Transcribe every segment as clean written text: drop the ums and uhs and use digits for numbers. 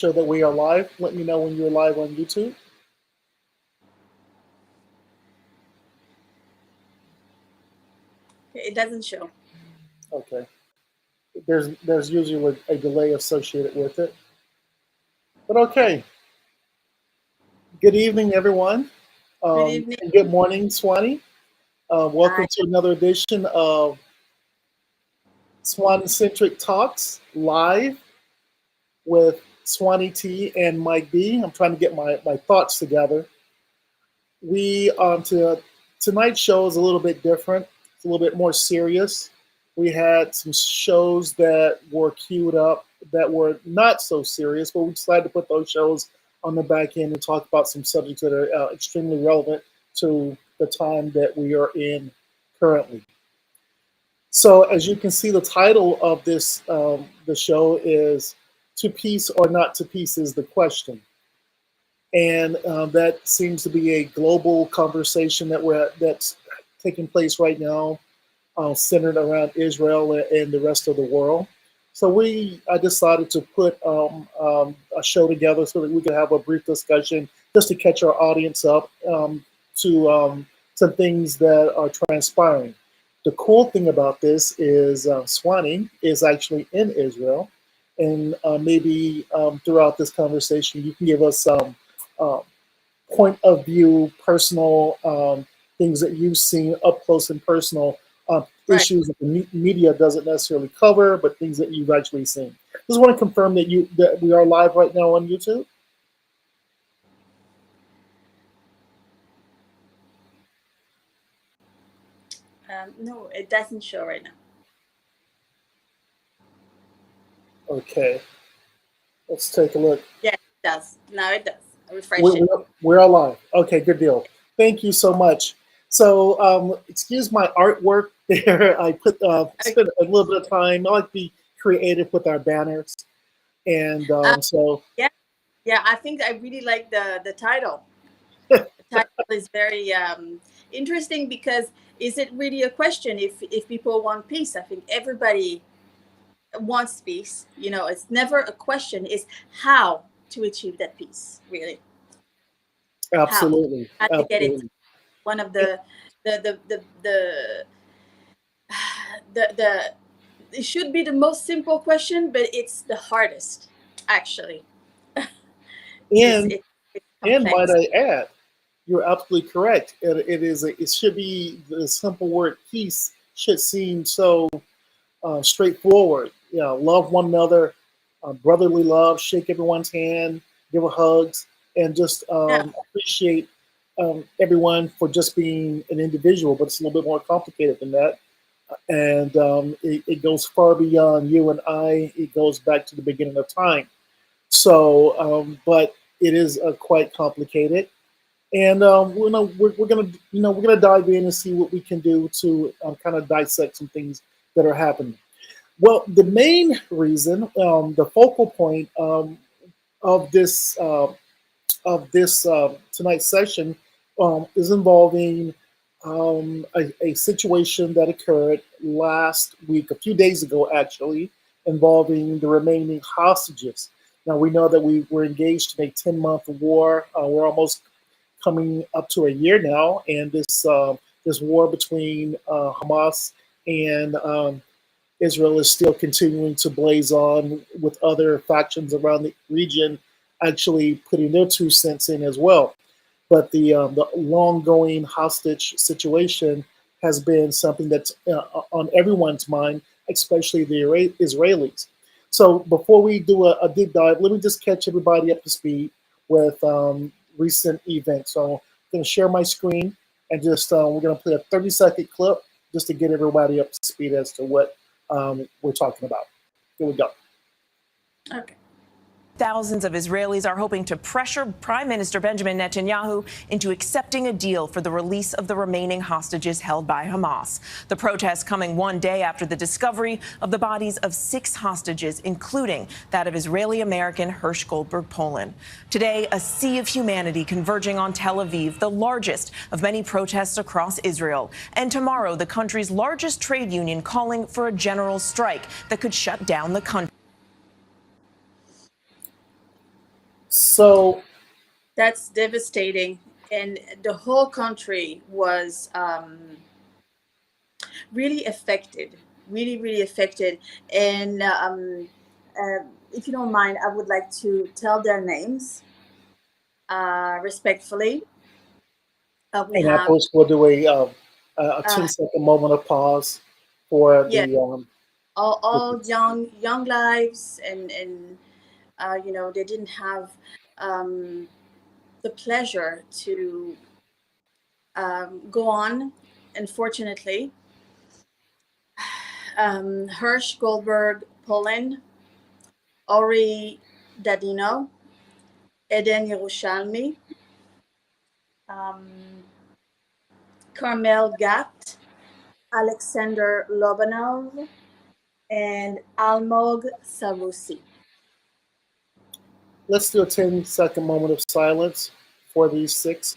Show that we are live. Let me know when you're live on YouTube. It doesn't show. Okay. There's usually a delay associated with it. But okay. Good evening, everyone. Good evening. And good morning, Swany. Welcome Hi. to another edition of Swancentric Talks live with Swany T and Mike B. I'm trying to get my thoughts together. We to tonight's show is a little bit different. It's a little bit more serious. We had some shows that were queued up that were not so serious, but we decided to put those shows on the back end and talk about some subjects that are extremely relevant to the time that we are in currently. So, as you can see, the title of this the show is "To Peace or Not to Peace" is the question. And that seems to be a global conversation that's taking place right now, centered around Israel and the rest of the world. So I decided to put a show together so that we could have a brief discussion, just to catch our audience up to some things that are transpiring. The cool thing about this is Swani is actually in Israel, and maybe throughout this conversation, you can give us some um, point of view, personal things that you've seen up close and personal, Right. issues that the media doesn't necessarily cover, but things that you've actually seen. Just want to confirm that we are live right now on YouTube. No, it doesn't show right now. Okay, let's take a look. Yeah, it does. Now it does. I refresh We're, it. we're, we're alive. Okay, good deal. Thank you so much. So, excuse my artwork there. I spent a little bit of time. I like to be creative with our banners, and Uh, so yeah, yeah. I think I really like the title. The title is very interesting because is it really a question if people want peace? I think everybody wants peace. You know, it's never a question. It's how to achieve that peace. Really, how absolutely, how to get it. absolutely. One of the the it should be the most simple question, but it's the hardest actually because And it's might complex. I add, you're absolutely correct. It should be the simple word peace should seem so straightforward. You know, love one another, brotherly love, shake everyone's hand, give a hugs, and just Yeah, appreciate everyone for just being an individual. But it's a little bit more complicated than that, and it goes far beyond you and I. It goes back to the beginning of time. So, but it is quite complicated, and we're gonna we're gonna dive in and see what we can do to kind of dissect some things that are happening. Well, the main reason, the focal point of this tonight's session is involving a situation that occurred last week, a few days ago actually, involving the remaining hostages. Now we know that we were engaged in a 10-month war. We're almost coming up to a year now, and this war between Hamas and Israel is still continuing to blaze on, with other factions around the region actually putting their 2 cents in as well. But the long going hostage situation has been something that's on everyone's mind, especially the Israelis. So before we do a deep dive, let me just catch everybody up to speed with recent events. So I'm going to share my screen and just we're going to play a 30-second clip just to get everybody up to speed as to what we're talking about. Here we go. okay. Thousands of Israelis are hoping to pressure Prime Minister Benjamin Netanyahu into accepting a deal for the release of the remaining hostages held by Hamas. The protests coming one day after the discovery of the bodies of 6 hostages, including that of Israeli-American Hirsch Goldberg Poland. Today, a sea of humanity converging on Tel Aviv, the largest of many protests across Israel. And tomorrow, the country's largest trade union calling for a general strike that could shut down the country. So That's devastating, and the whole country was really affected, really affected. And if you don't mind, I would like to tell their names respectfully. We and of have course we'll do a uh, 10-second moment of pause for yeah, the all victims. young lives, and they didn't have um, the pleasure to go on, unfortunately. Hirsch, Goldberg, Poland, Ori Dadino, Eden Yerushalmi, um, Carmel Gat, Alexander Lobanov, and Almog Sarusi. Let's do a 10-second moment of silence for these six.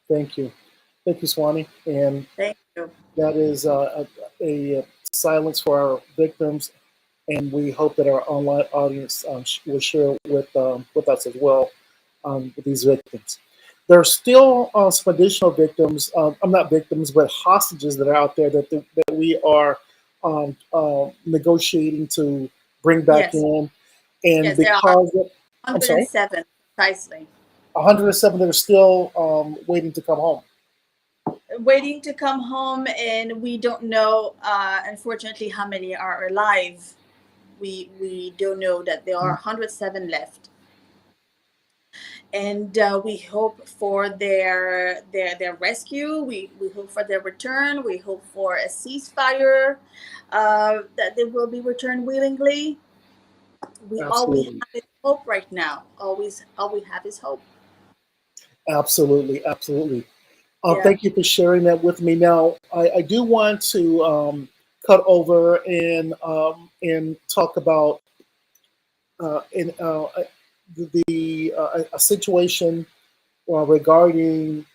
Thank you. Thank you, Swani. And Thank you. that is a silence for our victims. And we hope that our online audience will share with us as well with these victims. There are still some additional victims. I'm not victims, but hostages that are out there that we are negotiating to bring back Yes, in. And yes, there are because I'm sorry, 107 precisely. 107 that are still waiting to come home. Waiting to come home, and we don't know, unfortunately, how many are alive. We don't know that there are 107 left, and we hope for their rescue. We hope for their return. We hope for a ceasefire, that they will be returned willingly. We all we Absolutely. have is hope right now. Always, all we have is hope. Absolutely. Absolutely. Yeah. Thank you for sharing that with me. Now, I do want to cut over and talk about in a situation regarding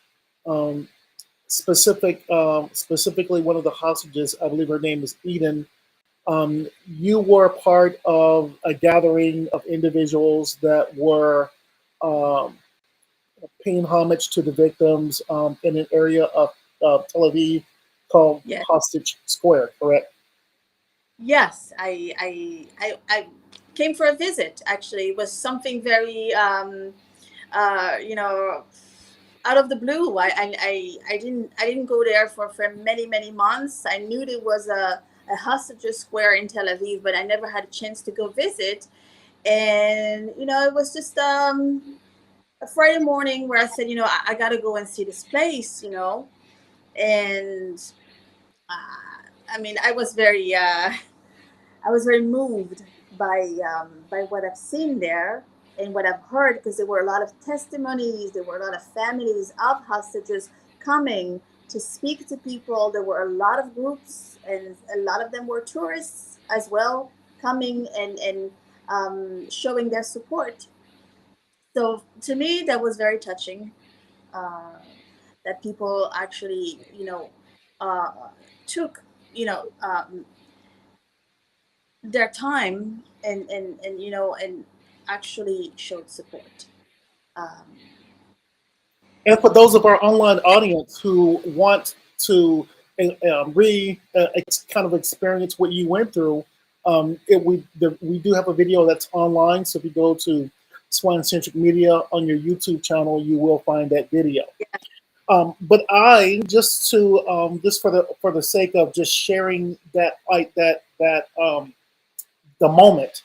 um, specifically one of the hostages. I believe her name is Eden. You were part of a gathering of individuals that were um, paying homage to the victims in an area of Tel Aviv called Yeah. Hostage Square, correct? Yes, I came for a visit. Actually, it was something very uh, you know out of the blue. I didn't go there for many months. I knew there was a hostages square in Tel Aviv, but I never had a chance to go visit. And it was just a Friday morning where I said, I gotta go and see this place. And I mean, I was very moved by what I've seen there and what I've heard, because there were a lot of testimonies. There were a lot of families of hostages coming to speak to people. There were a lot of groups, and a lot of them were tourists as well, coming and showing their support. So to me, that was very touching. Uh, that people actually, uh, took, you know, um, their time and actually showed support. Um, And for those of our online audience who want to kind of experience what you went through, we do have a video that's online. So if you go to Swancentric Media on your YouTube channel, you will find that video. yeah, But I just for the sake of just sharing the moment,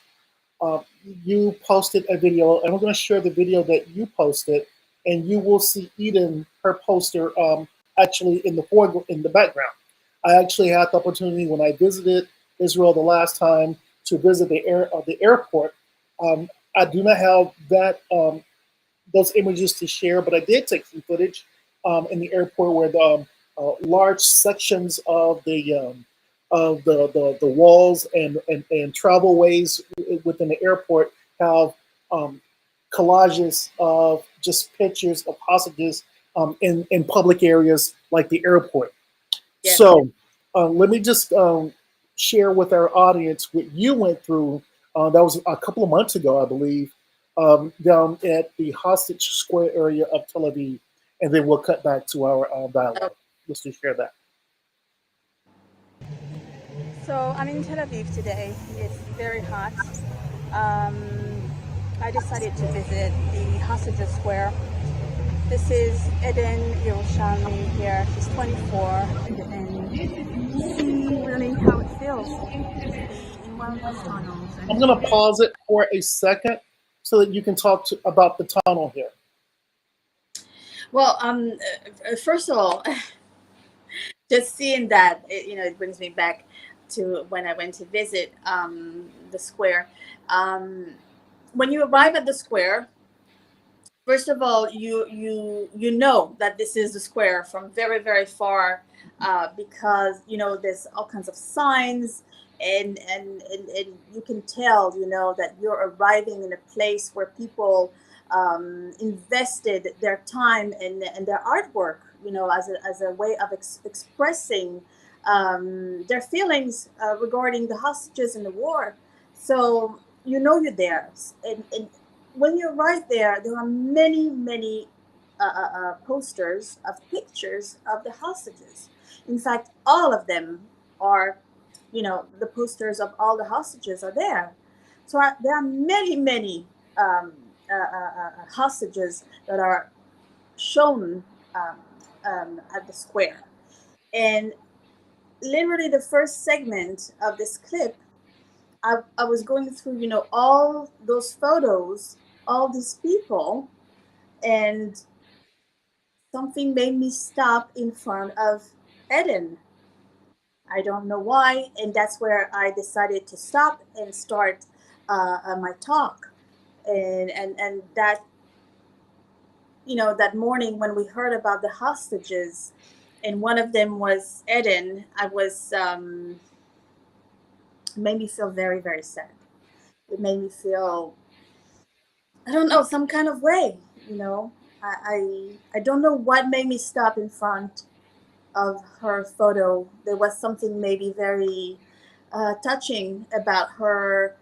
uh, you posted a video, and we're going to share the video that you posted, and you will see Eden, her poster, actually in the foreground, in the background. I actually had the opportunity when I visited Israel the last time to visit the airport. I do not have those images to share, but I did take some footage in the airport where the large sections of the walls and travel ways within the airport have um, collages of just pictures of hostages in public areas like the airport. Yes. So let me just share with our audience what you went through. That was a couple of months ago, I believe, down at the Hostage Square area of Tel Aviv. And then we'll cut back to our dialogue. Let's just share that. So I'm in Tel Aviv today. It's very hot. I decided to visit the Hostages Square. This is Eden Yerushalmi here. She's 24 and see really how it feels to be in one of those tunnels. I'm going to pause it for a second so that you can talk about the tunnel here. Well, first of all, just seeing that, it brings me back to when I went to visit the square. When you arrive at the square, first of all, you know that this is the square from very, very far, because there's all kinds of signs, and you can tell that you're arriving in a place where people invested their time and their artwork, as a way of expressing their feelings regarding the hostages in the war. So you're there, and when you arrive there are many, many posters of pictures of the hostages. In fact, all of them are, the posters of all the hostages are there. So there are many, many hostages that are shown at the square. And literally the first segment of this clip, I was going through, all those photos, all these people, and something made me stop in front of Eden. I don't know why, and that's where I decided to stop and start my talk. And that, that morning when we heard about the hostages, and one of them was Eden, I was made me feel very, very sad. It made me feel, I don't know, some kind of way, I don't know what made me stop in front of her photo. There was something maybe very touching about her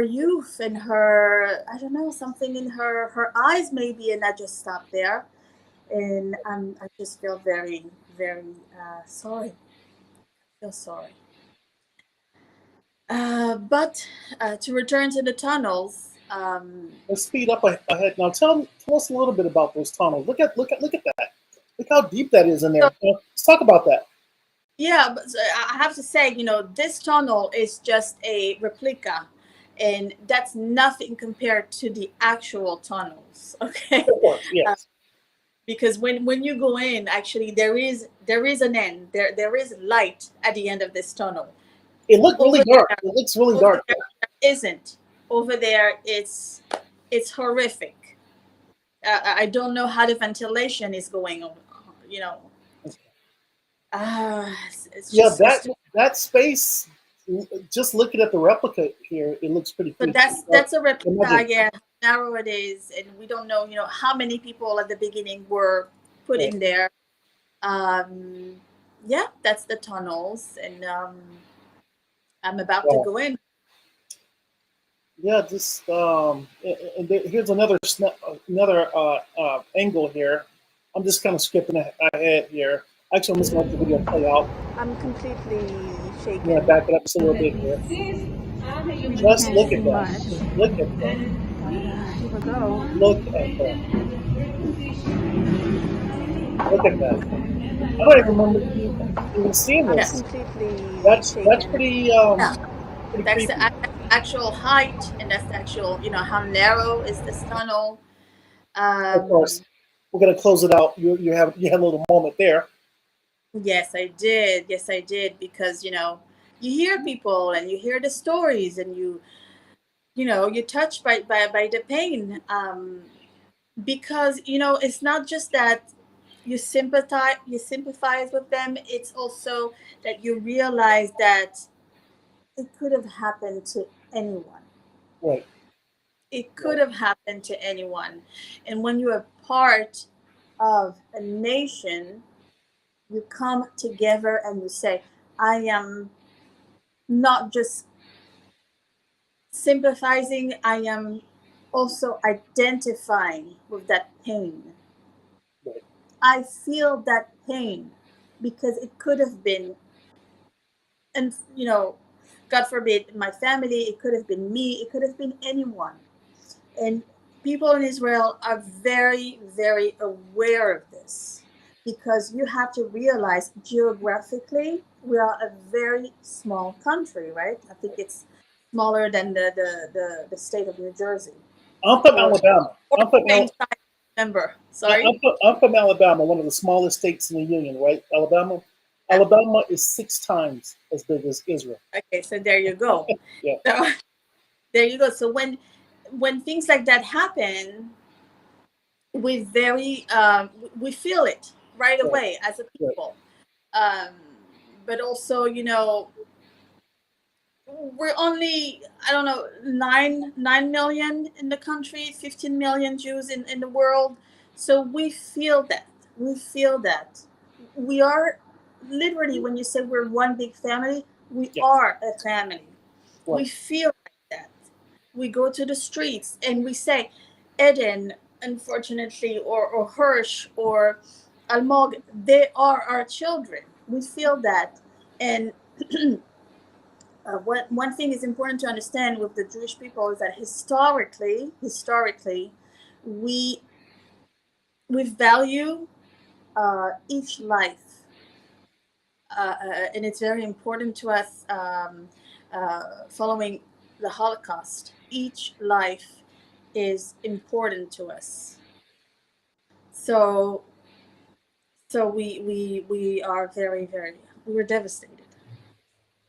youth and her, I don't know, something in her eyes maybe, and I just stopped there, and I just feel very, very sorry. I feel sorry. But to return to the tunnels. Let's speed up ahead now. Tell us a little bit about those tunnels. Look at that. Look how deep that is in there. Let's talk about that. Yeah, but I have to say, this tunnel is just a replica, and that's nothing compared to the actual tunnels. Okay. Of course, yes. Because when you go in, actually there is an end. There is light at the end of this tunnel. It looked really dark. It looks really dark. There isn't. Over there, it's horrific. I don't know how the ventilation is going on. That space. Just looking at the replica here, it looks pretty. But that's a replica. Yeah, how narrow it is, and we don't know. How many people at the beginning were put in there. Yeah, that's the tunnels, and I'm about to go in. Yeah, just and here's another angle here. I'm just kind of skipping ahead here. Actually, I'm just going to let the video play out. I'm completely shaken. I'm going to back it up just a little bit here. Just look at that. Look at that. Here we go. Look at that. Look at that. I don't even remember even seeing this. That's pretty. That's the actual height, and that's the actual, how narrow is this tunnel. Of course, we're gonna close it out. You had a little moment there. Yes, I did. Yes, I did, because you hear people and you hear the stories, and you're touched by the pain, because it's not just that you sympathize with them. It's also that you realize that it could have happened to anyone. Right. It could have happened to anyone. And when you are part of a nation, you come together and you say, I am not just sympathizing, I am also identifying with that pain. Right. I feel that pain because it could have been, and God forbid, my family, it could have been me, it could have been anyone. And people in Israel are very, very aware of this because you have to realize geographically, we are a very small country, right? I think it's smaller than the state of New Jersey. I'm from Or, Alabama. or I'm from same size member. Sorry? I'm from Alabama, one of the smallest states in the union, right? Alabama. Yeah. Alabama is 6 times as big as Israel. Okay, so there you go. Yeah. So there you go. So when things like that happen, we we feel it right Right. away as a Right. people. Um, but also, we're only, I don't know, 9 million in the country, 15 million Jews in the world. So we feel that. We feel that. We are literally, when you say we're one big family, we Yeah. are a family. We Right. feel like that. We go to the streets and we say, Eden, unfortunately, or Hirsch or Almog, they are our children. We feel that. And one thing is important to understand with the Jewish people is that historically, we we value each life, and it's very important to us. Following the Holocaust, each life is important to us. So, we are very, very, we were devastated,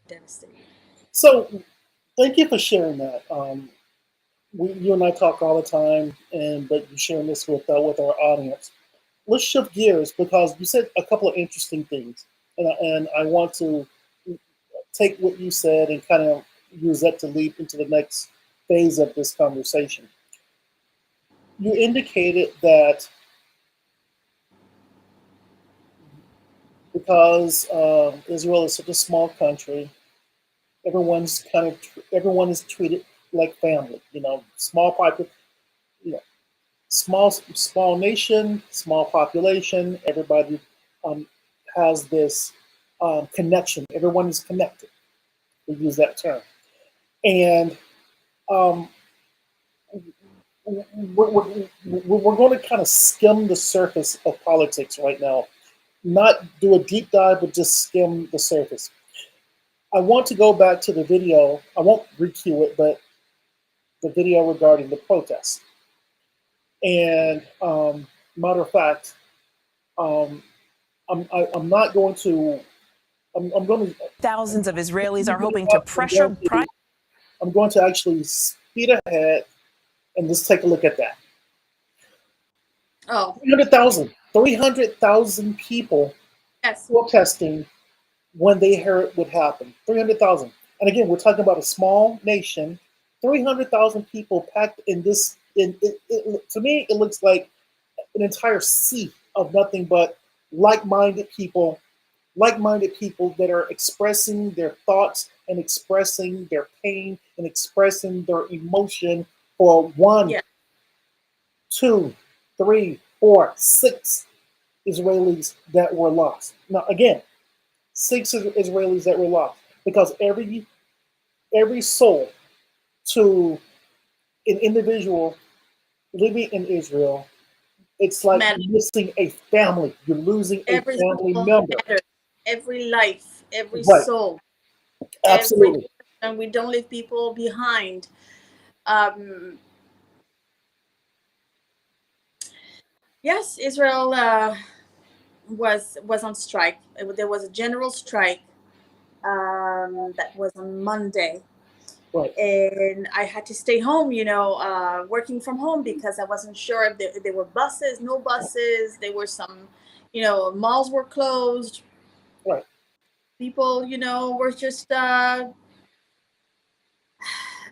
devastated. So thank you for sharing that. You and I talk all the time, but you're sharing this with our audience. Let's shift gears because you said a couple of interesting things, and I want to take what you said and kind of use that to lead into the next phase of this conversation. You indicated that because Israel is such a small country, everyone is treated like family. Small population, you know, small nation, small population. Everybody um, has this connection. Everyone is connected. We use that term, and um, we're going to kind of skim the surface of politics right now. Not do a deep dive, but just skim the surface. I want to go back to the video. I won't recue it, but the video regarding the protest. And matter of fact, um, I'm not going to. I'm going to. Thousands of Israelis are hoping to pressure Prime. I'm going to actually speed ahead and just take a look at that. Oh, 300,000 people yes. protesting when they heard what happened. 300,000. And again, we're talking about a small nation. 300,000 people packed in this. To me, it looks like an entire sea of nothing but like-minded people that are expressing their thoughts and expressing their pain and expressing their emotion for one, Yeah. 2, 3, 4, 6 Israelis that were lost. Now, again, 6 Israelis that were lost because every soul to an individual living in Israel, it's like missing a family. You're losing a Every family soul member. matters. Every life, every Right. soul, Absolutely. and we don't leave people behind. Um, yes, Israel was on strike. There was a general strike that was on Monday. Right. And I had to stay home, working from home because I wasn't sure if there were buses, no buses. There were some, malls were closed. Right. People, were just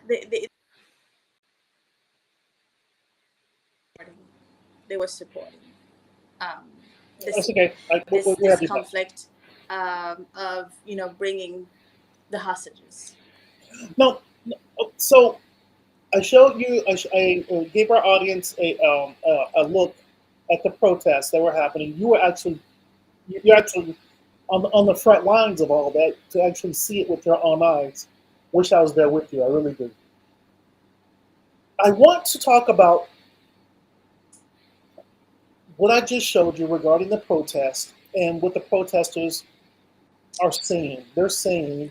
they they were supporting um, That's this okay. We this have you back. conflict of bringing the hostages. No, so I showed you. I gave our audience a look at the protests that were happening. You're actually on the front lines of all that to actually see it with your own eyes. Wish I was there with you. I really do. I want to talk about what I just showed you regarding the protest and what the protesters are saying. They're saying,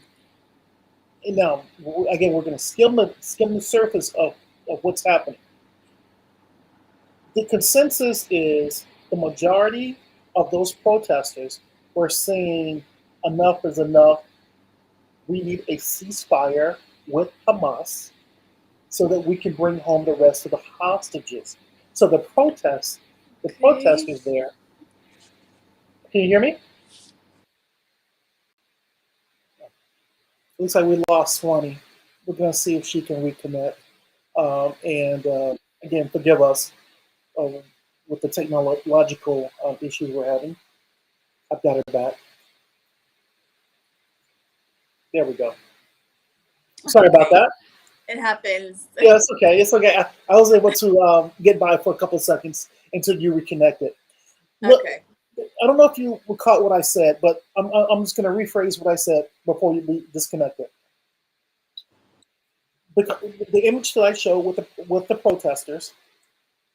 and now again, we're going to skim the surface of what's happening. The consensus is the majority of those protesters were saying enough is enough. We need a ceasefire with Hamas so that we can bring home the rest of the hostages. So the Okay. protesters there. Can you hear me? Looks like we lost Swany. We're going to see if she can reconnect. And again, forgive us uh, with the technological issues we're having. I've got her back. There we go. Sorry about Okay. that. It happens. Yeah, it's okay. It's okay. I was able to get by for a couple of seconds until you reconnected. Look, Okay. I don't know if you caught what I said, but I'm just going to rephrase what I said before you be disconnected. The image that I showed with the protesters,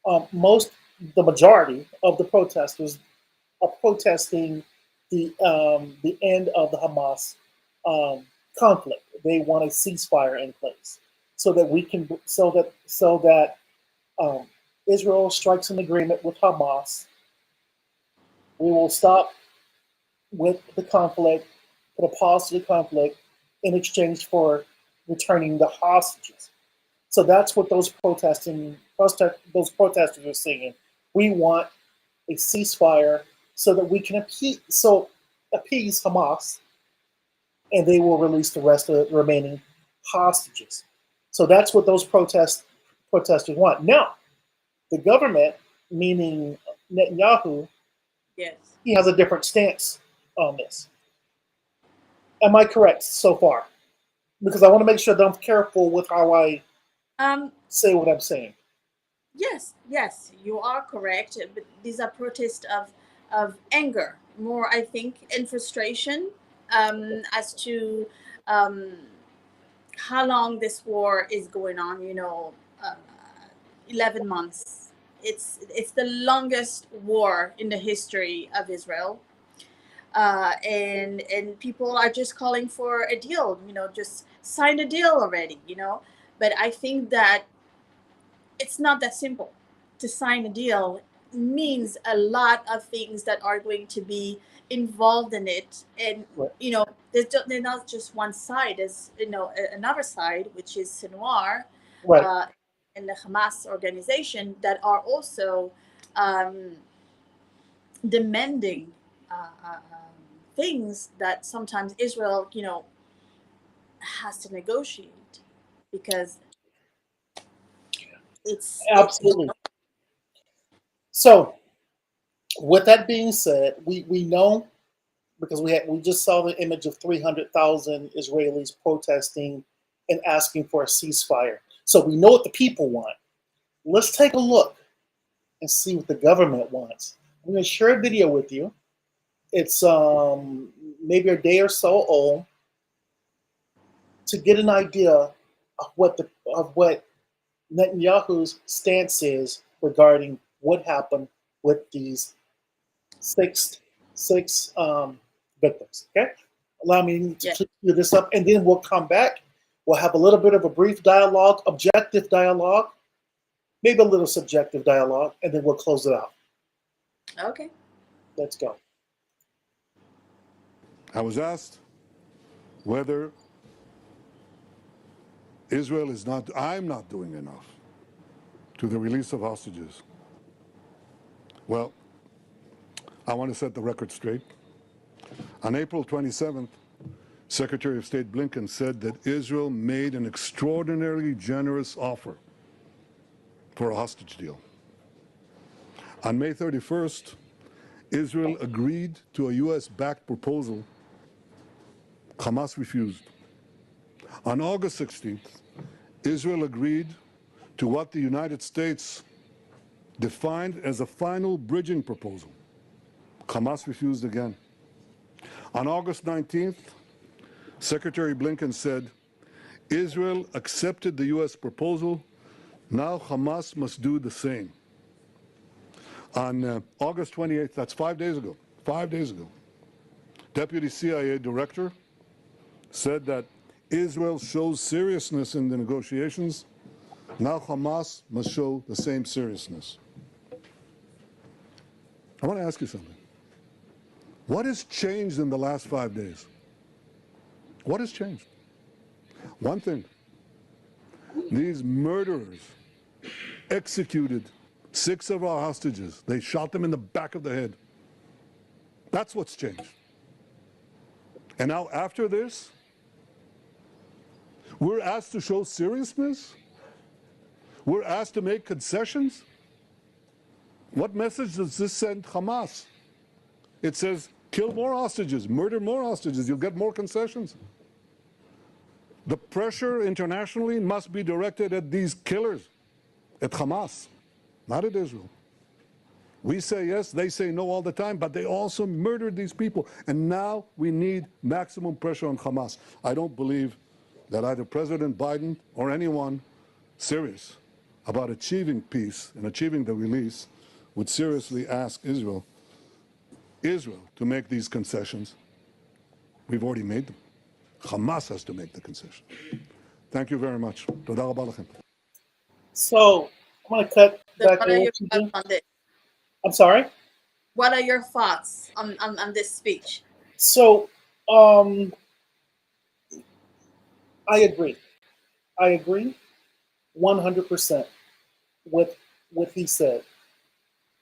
the majority of the protesters are protesting the end of the Hamas um, conflict. They want a ceasefire in place so that we can so that um, Israel strikes an agreement with Hamas. We will stop with the conflict, put a pause to the conflict in exchange for returning the hostages. So that's what those protesters are saying. We want a ceasefire so that we can appease Hamas, and they will release the rest of the remaining hostages. So that's what those protesters want. Now, the government, meaning Netanyahu, Yes. he has a different stance on this. Am I correct so far? Because I want to make sure that I'm careful with how I Um, say what I'm saying. yes, yes, you are correct. But these are protests of anger, more I think, and frustration as to um, how long this war is going on. 11 months. It's the longest war in the history of Israel. And people are just calling for a deal. Just sign a deal already. But I think that it's not that simple. To sign a deal means a lot of things that are going to be involved in it, and Right. there's not just one side. There's another side, which is Sinwar, Right. uh, and the Hamas organization that are also um, demanding things that sometimes Israel, has to negotiate because it's Absolutely. So, with that being said, we know because we just saw the image of 300,000 Israelis protesting and asking for a ceasefire. So we know what the people want. Let's take a look and see what the government wants. I'm going to share a video with you. It's maybe a day or so old to get an idea of what Netanyahu's stance is regarding what happened with these six victims. Okay, allow me to yeah. clear this up, and then we'll come back. We'll have a little bit of a brief dialogue, objective dialogue, maybe a little subjective dialogue, and then we'll close it out. Okay. Let's go. I was asked whether I'm not doing enough to the release of hostages. Well, I want to set the record straight. On April 27th, Secretary of State Blinken said that Israel made an extraordinarily generous offer for a hostage deal. On May 31st, Israel agreed to a US-backed proposal. Hamas refused. On August 16th, Israel agreed to what the United States defined as a final bridging proposal. Hamas refused again. On August 19th, Secretary Blinken said, Israel accepted the US proposal. Now Hamas must do the same. On August 28th, that's 5 days ago, Deputy CIA Director said that Israel shows seriousness in the negotiations. Now Hamas must show the same seriousness. I want to ask you something. What has changed in the last 5 days? What has changed? One thing. These murderers executed 6 of our hostages. They shot them in the back of the head. That's what's changed. And now after this, we're asked to show seriousness? We're asked to make concessions? What message does this send Hamas? It says, kill more hostages, murder more hostages, you'll get more concessions. The pressure internationally must be directed at these killers, at Hamas, not at Israel. We say yes, they say no all the time, but they also murdered these people. And now we need maximum pressure on Hamas. I don't believe that either President Biden or anyone serious about achieving peace and achieving the release would seriously ask Israel to make these concessions. We've already made them. Hamas has to make the concession. Thank you very much. Toda rabba lachem. So I'm going to cut So back what to are your what you thoughts do. on this? I'm sorry? What are your thoughts on this speech? So I agree. I agree 100% with what he said.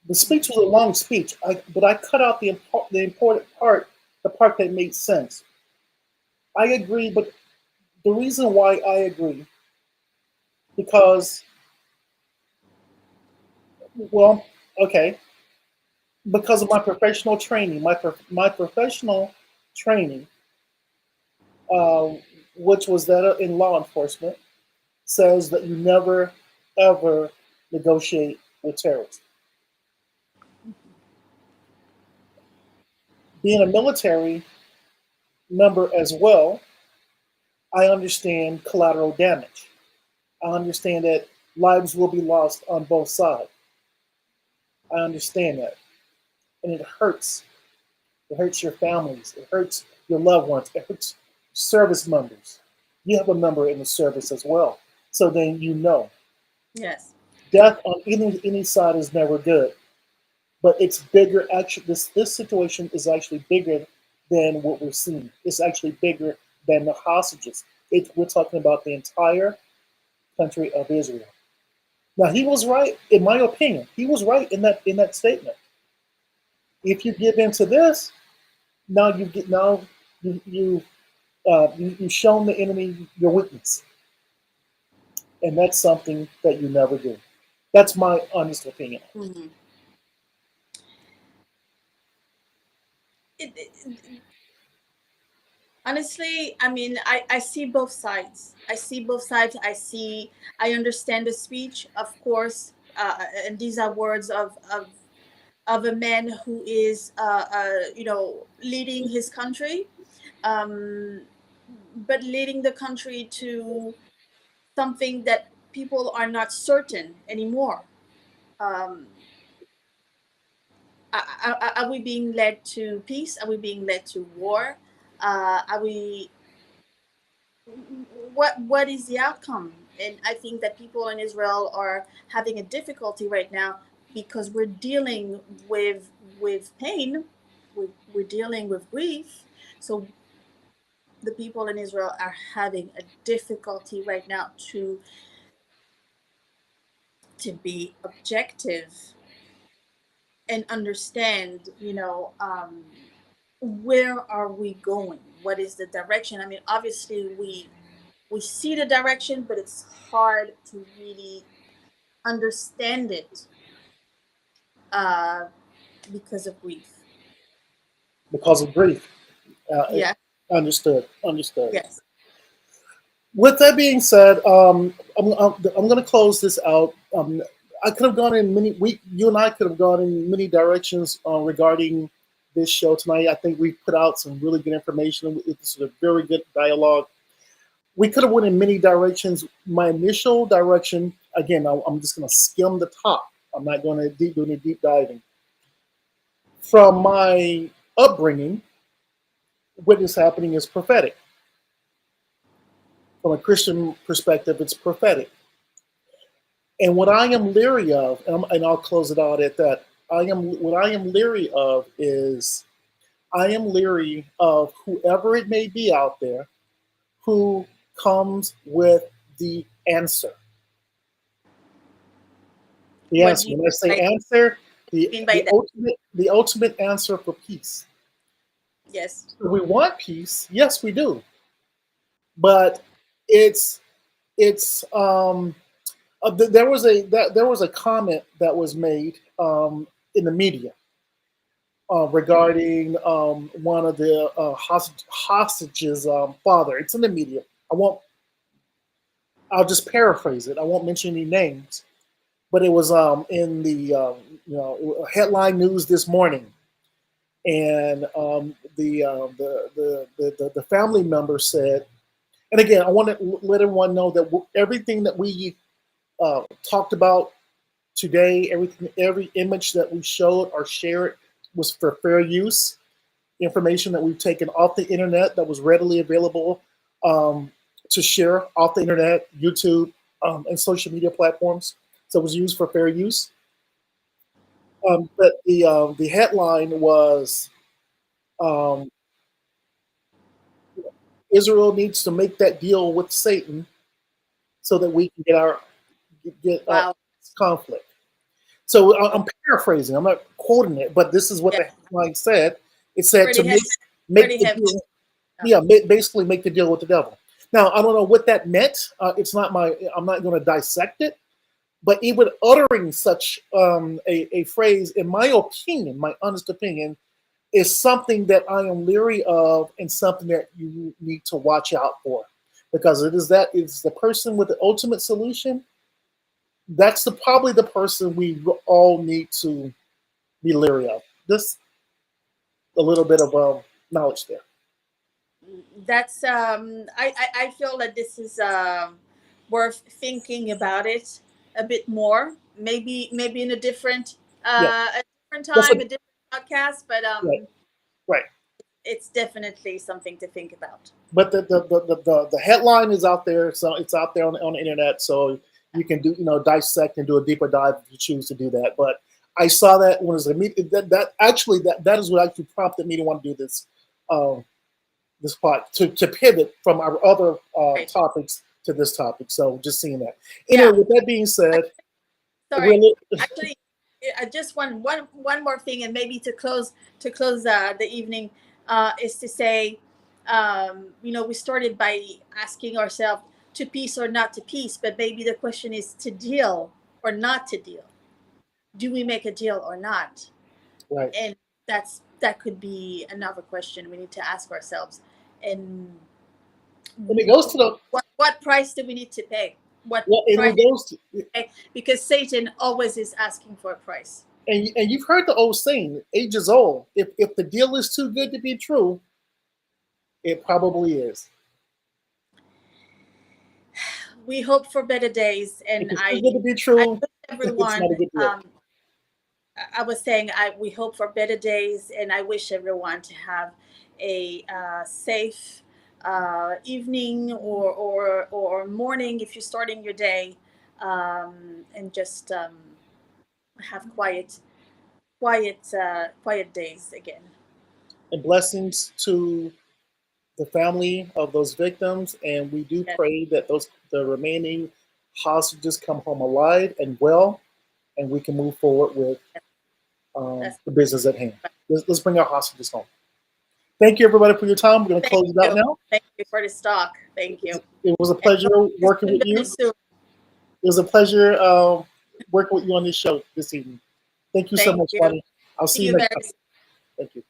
The speech was a long speech, but I cut out the important part, the part that made sense. I agree, but the reason why I agree, because, well, okay, because of my professional training, my professional training, which was that in law enforcement, says that you never ever negotiate with terrorists. Being a military member as well, I understand collateral damage. I understand that lives will be lost on both sides. I understand that. And it hurts. It hurts your families. It hurts your loved ones. It hurts service members. You have a member in the service as well. So then you know. Yes. Death on any side is never good. But it's bigger. Actually, this situation is actually bigger than what we're seeing. It's actually bigger than the hostages. We're talking about the entire country of Israel. Now he was right, in my opinion. He was right in that statement. If you give into this, now you've shown the enemy your weakness, and that's something that you never do. That's my honest opinion. Mm-hmm. Honestly, I mean, I see both sides. I understand the speech, of course, and these are words of a man who is, leading his country, but leading the country to something that people are not certain anymore. Um, are we being led to peace? Are we being led to war? Are we? What is the outcome? And I think that people in Israel are having a difficulty right now because we're dealing with pain, we're dealing with grief. So the people in Israel are having a difficulty right now to be objective and understand, where are we going? What is the direction? I mean, obviously we see the direction, but it's hard to really understand it. because of grief. Because of grief. Yeah. Understood. Yes. With that being said, I'm going to close this out. I could have gone in you and I could have gone in many directions regarding this show tonight. I think we put out some really good information. This is a very good dialogue. We could have went in many directions. My initial direction, again, I'm just going to skim the top. I'm not going to do any deep diving. From my upbringing, what is happening is prophetic. From a Christian perspective, it's prophetic. And what I am leery of, and I'll close it out at that. What I am leery of is I am leery of whoever it may be out there who comes with the answer. The What answer. do you When I say mean answer, by that? the ultimate answer for peace. Yes. We want peace, yes, we do, but it's there was a comment that was made in the media regarding one of the hostages' father. It's in the media. I'll just paraphrase it. I won't mention any names, but it was in the headline news this morning, and the family member said, and again, I want to let everyone know that everything that we talked about today, every image that we showed or shared was for fair use. Information that we've taken off the internet that was readily available to share off the internet, YouTube, and social media platforms. So it was used for fair use. But the headline was Israel needs to make that deal with Satan so that we can get Wow. conflict. So I'm paraphrasing. I'm not quoting it, but this is what Yeah. the headline said. It said Pretty to heavy. make Pretty the heavy. deal. Yeah, basically make the deal with the devil. Now I don't know what that meant. It's not I'm not going to dissect it. But even uttering such a phrase, in my opinion, my honest opinion, is something that I am leery of and something that you need to watch out for, because it's the person with the ultimate solution. That's probably the person we all need to be leery of. Just a little bit of knowledge there. That's I feel that this is worth thinking about it a bit more. Maybe in Yeah, a different that's time, a different podcast, but right, right. it's definitely something to think about. But the headline is out there, so it's out there on the internet, so you can dissect and do a deeper dive if you choose to do that. But I saw that when it was that is what actually prompted me to want to do this part to pivot from our other Right. topics to this topic. So just seeing that. Yeah. Anyway, with that being said, Sorry. really, Actually, I just want one more thing, and maybe to close the evening is to say, we started by asking ourselves to peace or not to peace, but maybe the question is to deal or not to deal. Do we make a deal or not? right. And that could be another question we need to ask ourselves. And And it goes to the what price do we need to pay? What and price? it goes to, Because Satan always is asking for a price. and you've heard the old saying, ages old. If the deal is too good to be true, it probably is. We hope for better days, If and it's I too good to be true, wish it's everyone. not a good deal. I was saying we hope for better days, and I wish everyone to have a safe evening or morning if you're starting your day, and just have quiet days again. And blessings to the family of those victims, and we do Yes. pray that the remaining hostages come home alive and well, and we can move forward with That's the business at hand. Let's bring our hostages home. Thank you, everybody, for your time. We're going to close it out now. Thank you for this talk. Thank you. It was a pleasure working with you. Soon. It was a pleasure working with you on this show this evening. Thank you so Thank much, you. Swany. I'll see See you you next very time. soon. Thank you.